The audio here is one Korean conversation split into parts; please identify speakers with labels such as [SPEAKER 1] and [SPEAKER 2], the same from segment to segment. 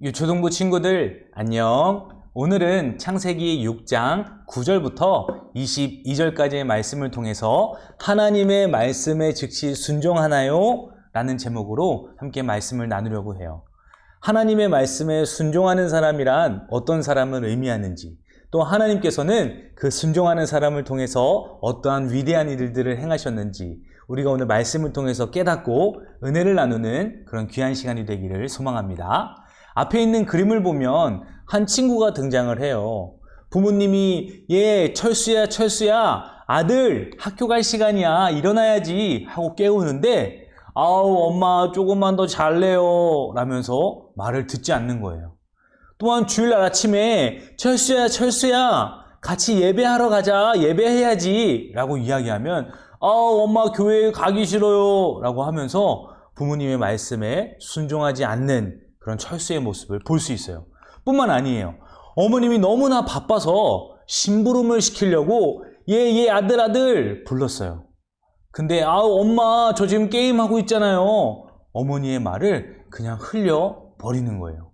[SPEAKER 1] 유초등부 친구들 안녕. 오늘은 창세기 6장 9절부터 22절까지의 말씀을 통해서 하나님의 말씀에 즉시 순종하나요? 라는 제목으로 함께 말씀을 나누려고 해요. 하나님의 말씀에 순종하는 사람이란 어떤 사람을 의미하는지, 또 하나님께서는 그 순종하는 사람을 통해서 어떠한 위대한 일들을 행하셨는지 우리가 오늘 말씀을 통해서 깨닫고 은혜를 나누는 그런 귀한 시간이 되기를 소망합니다. 앞에 있는 그림을 보면 한 친구가 등장을 해요. 부모님이 철수야 아들 학교 갈 시간이야 일어나야지 하고 깨우는데 아우 엄마 조금만 더 잘래요 라면서 말을 듣지 않는 거예요. 또한 주일날 아침에 철수야 같이 예배하러 가자 예배해야지 라고 이야기하면 아우 엄마 교회에 가기 싫어요 라고 하면서 부모님의 말씀에 순종하지 않는 그런 철수의 모습을 볼 수 있어요. 뿐만 아니에요. 어머님이 너무나 바빠서 심부름을 시키려고 아들 불렀어요. 근데 아우 엄마 저 지금 게임하고 있잖아요. 어머니의 말을 그냥 흘려 버리는 거예요.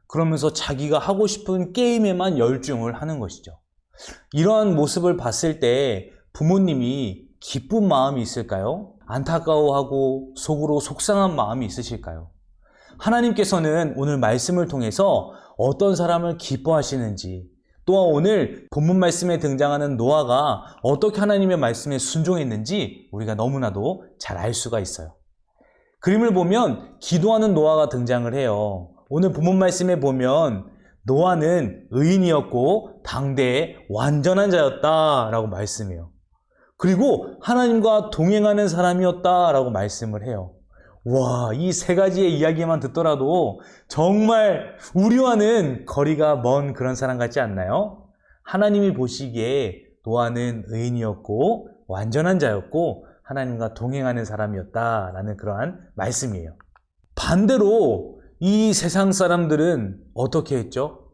[SPEAKER 1] 그러면서 자기가 하고 싶은 게임에만 열중을 하는 것이죠. 이러한 모습을 봤을 때 부모님이 기쁜 마음이 있을까요? 안타까워하고 속으로 속상한 마음이 있으실까요? 하나님께서는 오늘 말씀을 통해서 어떤 사람을 기뻐하시는지, 또한 오늘 본문 말씀에 등장하는 노아가 어떻게 하나님의 말씀에 순종했는지 우리가 너무나도 잘 알 수가 있어요. 그림을 보면 기도하는 노아가 등장을 해요. 오늘 본문 말씀에 보면 노아는 의인이었고 당대의 완전한 자였다라고 말씀해요. 그리고 하나님과 동행하는 사람이었다라고 말씀을 해요. 와, 이 세 가지의 이야기만 듣더라도 정말 우리와는 거리가 먼 그런 사람 같지 않나요? 하나님이 보시기에 노아는 의인이었고 완전한 자였고 하나님과 동행하는 사람이었다라는 그러한 말씀이에요. 반대로 이 세상 사람들은 어떻게 했죠?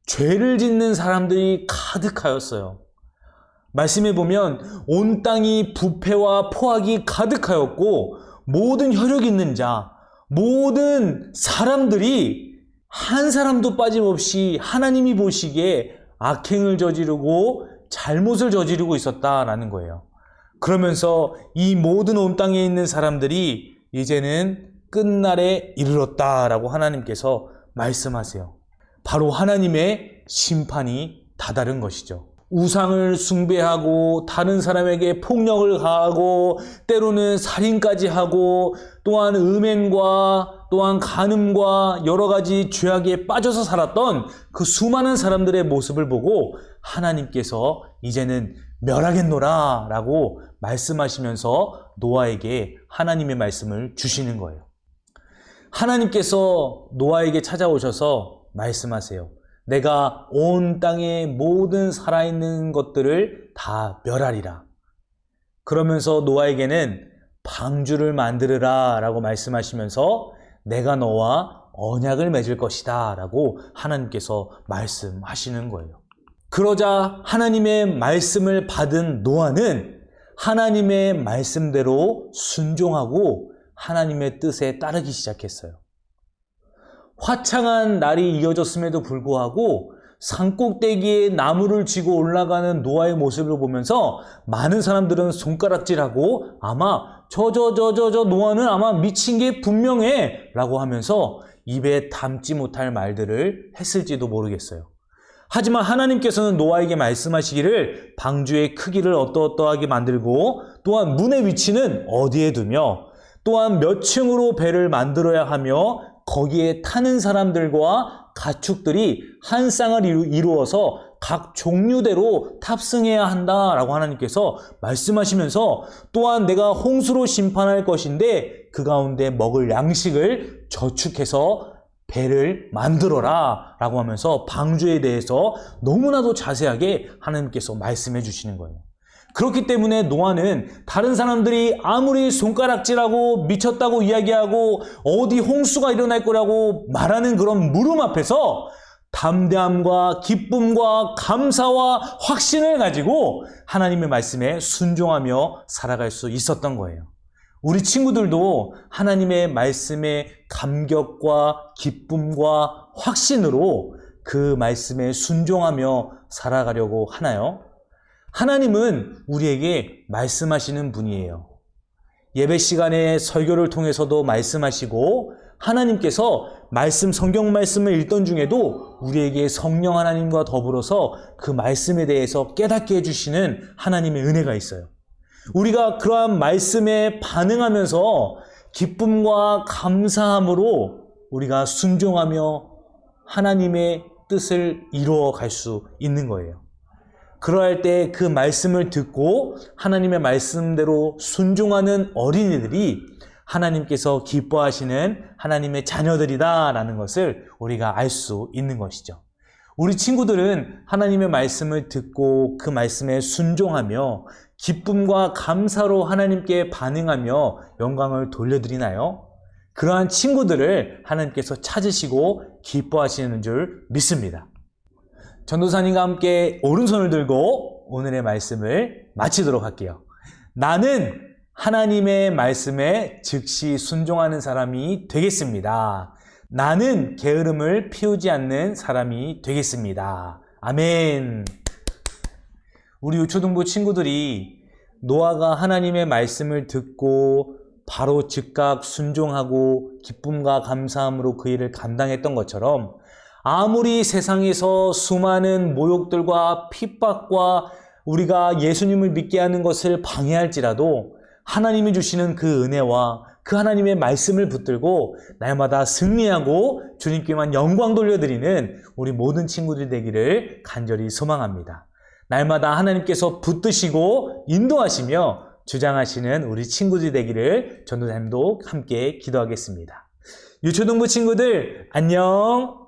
[SPEAKER 1] 죄를 짓는 사람들이 가득하였어요. 말씀에 보면 온 땅이 부패와 포악이 가득하였고 모든 혈육 있는 자, 모든 사람들이 한 사람도 빠짐없이 하나님이 보시기에 악행을 저지르고 잘못을 저지르고 있었다라는 거예요. 그러면서 이 모든 온 땅에 있는 사람들이 이제는 끝날에 이르렀다라고 하나님께서 말씀하세요. 바로 하나님의 심판이 다다른 것이죠. 우상을 숭배하고 다른 사람에게 폭력을 가하고 때로는 살인까지 하고 또한 음행과 또한 간음과 여러 가지 죄악에 빠져서 살았던 그 수많은 사람들의 모습을 보고 하나님께서 이제는 멸하겠노라 라고 말씀하시면서 노아에게 하나님의 말씀을 주시는 거예요. 하나님께서 노아에게 찾아오셔서 말씀하세요. 내가 온 땅의 모든 살아있는 것들을 다 멸하리라. 그러면서 노아에게는 방주를 만들으라 라고 말씀하시면서 내가 너와 언약을 맺을 것이다 라고 하나님께서 말씀하시는 거예요. 그러자 하나님의 말씀을 받은 노아는 하나님의 말씀대로 순종하고 하나님의 뜻에 따르기 시작했어요. 화창한 날이 이어졌음에도 불구하고 산꼭대기에 나무를 쥐고 올라가는 노아의 모습을 보면서 많은 사람들은 손가락질하고 아마 저 노아는 아마 미친 게 분명해 라고 하면서 입에 담지 못할 말들을 했을지도 모르겠어요. 하지만 하나님께서는 노아에게 말씀하시기를 방주의 크기를 어떠어떠하게 만들고 또한 문의 위치는 어디에 두며 또한 몇 층으로 배를 만들어야 하며 거기에 타는 사람들과 가축들이 한 쌍을 이루어서 각 종류대로 탑승해야 한다라고 하나님께서 말씀하시면서 또한 내가 홍수로 심판할 것인데 그 가운데 먹을 양식을 저축해서 배를 만들어라 라고 하면서 방주에 대해서 너무나도 자세하게 하나님께서 말씀해 주시는 거예요. 그렇기 때문에 노아는 다른 사람들이 아무리 손가락질하고 미쳤다고 이야기하고 어디 홍수가 일어날 거라고 말하는 그런 물음 앞에서 담대함과 기쁨과 감사와 확신을 가지고 하나님의 말씀에 순종하며 살아갈 수 있었던 거예요. 우리 친구들도 하나님의 말씀에 감격과 기쁨과 확신으로 그 말씀에 순종하며 살아가려고 하나요? 하나님은 우리에게 말씀하시는 분이에요. 예배 시간에 설교를 통해서도 말씀하시고 하나님께서 성경 말씀을 읽던 중에도 우리에게 성령 하나님과 더불어서 그 말씀에 대해서 깨닫게 해주시는 하나님의 은혜가 있어요. 우리가 그러한 말씀에 반응하면서 기쁨과 감사함으로 우리가 순종하며 하나님의 뜻을 이루어 갈 수 있는 거예요. 그러할 때 그 말씀을 듣고 하나님의 말씀대로 순종하는 어린이들이 하나님께서 기뻐하시는 하나님의 자녀들이다라는 것을 우리가 알 수 있는 것이죠. 우리 친구들은 하나님의 말씀을 듣고 그 말씀에 순종하며 기쁨과 감사로 하나님께 반응하며 영광을 돌려드리나요? 그러한 친구들을 하나님께서 찾으시고 기뻐하시는 줄 믿습니다. 전도사님과 함께 오른손을 들고 오늘의 말씀을 마치도록 할게요. 나는 하나님의 말씀에 즉시 순종하는 사람이 되겠습니다. 나는 게으름을 피우지 않는 사람이 되겠습니다. 아멘. 우리 유초등부 친구들이 노아가 하나님의 말씀을 듣고 바로 즉각 순종하고 기쁨과 감사함으로 그 일을 감당했던 것처럼 아무리 세상에서 수많은 모욕들과 핍박과 우리가 예수님을 믿게 하는 것을 방해할지라도 하나님이 주시는 그 은혜와 그 하나님의 말씀을 붙들고 날마다 승리하고 주님께만 영광 돌려드리는 우리 모든 친구들이 되기를 간절히 소망합니다. 날마다 하나님께서 붙드시고 인도하시며 주장하시는 우리 친구들이 되기를 전도사님도 함께 기도하겠습니다. 유초등부 친구들 안녕.